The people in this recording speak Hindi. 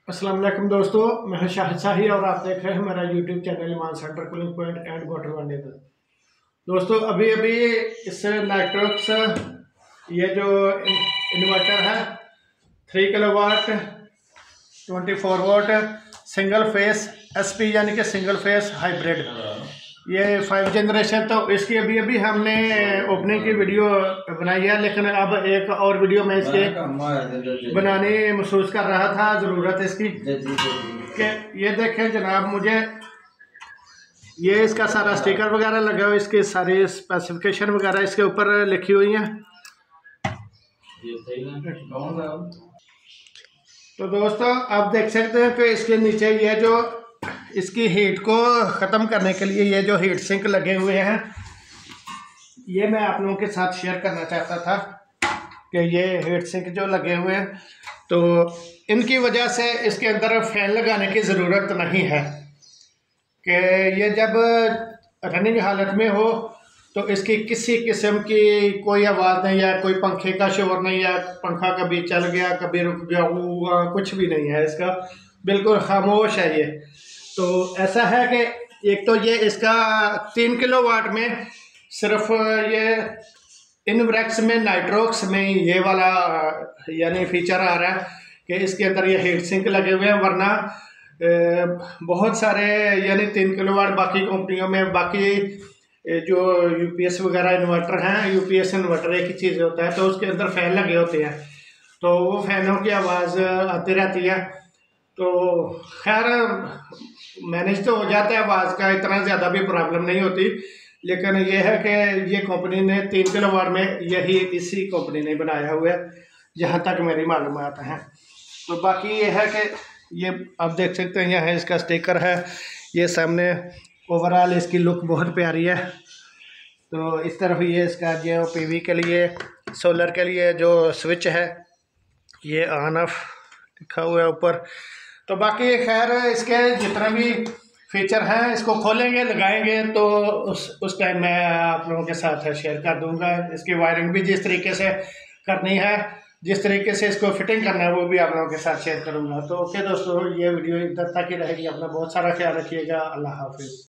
अस्सलाम वालेकुम दोस्तों, मैं हूं शाहिद शाही और आप देख रहे हैं मेरा YouTube channel Iman center cooling point and water wonder. दोस्तों अभी अभी इस नाइट्रोक्स ये जो इन्वर्टर है 3 kilowatt 24 volt single phase SP यानी कि सिंगल फेस हाइब्रिड, ये 5 जनरेशन। तो इसकी अभी अभी हमने ओपनिंग की वीडियो बनाई है, लेकिन अब एक और वीडियो में इसके बनाने महसूस कर रहा था ज़रूरत इसकी कि ये देखें जनाब, मुझे ये इसका सारा स्टिकर वगैरह लगा हुआ, इसके सारे स्पेसिफिकेशन वगैरह इसके ऊपर लिखी हुई हैं। तो दोस्तों आप देख सकते हैं कि इसके नीचे ये जो इसकी हीट को ख़त्म करने के लिए ये जो हीट सिंक लगे हुए हैं, ये मैं आप लोगों के साथ शेयर करना चाहता था कि ये हीट सिंक जो लगे हुए हैं, तो इनकी वजह से इसके अंदर फैन लगाने की ज़रूरत नहीं है कि ये जब रनिंग हालत में हो तो इसकी किसी किस्म की कोई आवाज़ नहीं है, कोई पंखे का शोर नहीं है, पंखा कभी चल गया कभी रुक गया, कुछ भी नहीं है, इसका बिल्कुल खामोश है ये। तो ऐसा है कि एक तो ये इसका 3 किलोवाट में सिर्फ ये इनवर्क्स में नाइट्रोक्स में ये वाला यानी फीचर आ रहा है कि इसके अंदर ये हीट सिंक लगे हुए हैं, वरना बहुत सारे यानी 3 किलोवाट बाकी कंपनियों में बाकी जो यूपीएस वगैरह इन्वर्टर हैं, यूपीएस इन्वर्टर एक ही चीज़ होता है, तो उसके अंदर फैन लगे होते हैं, तो वो फैनों की आवाज़ आती रहती है। तो खैर मैनेज तो हो जाता है, आवाज़ का इतना ज़्यादा भी प्रॉब्लम नहीं होती, लेकिन ये है कि ये कंपनी ने 3 किलोवाट में यही इसी कंपनी ने बनाया हुआ है जहाँ तक मेरी मालूमात है। तो बाकी ये है कि ये आप देख सकते हैं यहाँ इसका स्टिकर है, ये सामने ओवरऑल इसकी लुक बहुत प्यारी है। तो इस तरफ ये इसका जो पीवी के लिए सोलर के लिए जो स्विच है ये ऑन ऑफ लिखा हुआ है ऊपर। तो बाकी खैर इसके जितने भी फीचर हैं इसको खोलेंगे लगाएंगे तो उस टाइम मैं आप लोगों के साथ शेयर कर दूंगा। इसकी वायरिंग भी जिस तरीके से करनी है, जिस तरीके से इसको फिटिंग करना है, वो भी आप लोगों के साथ शेयर करूंगा। तो ओके दोस्तों, ये वीडियो इधर तक ही रहेगी। अपना बहुत सारा ख्याल रखिएगा। अल्लाह हाफिज़।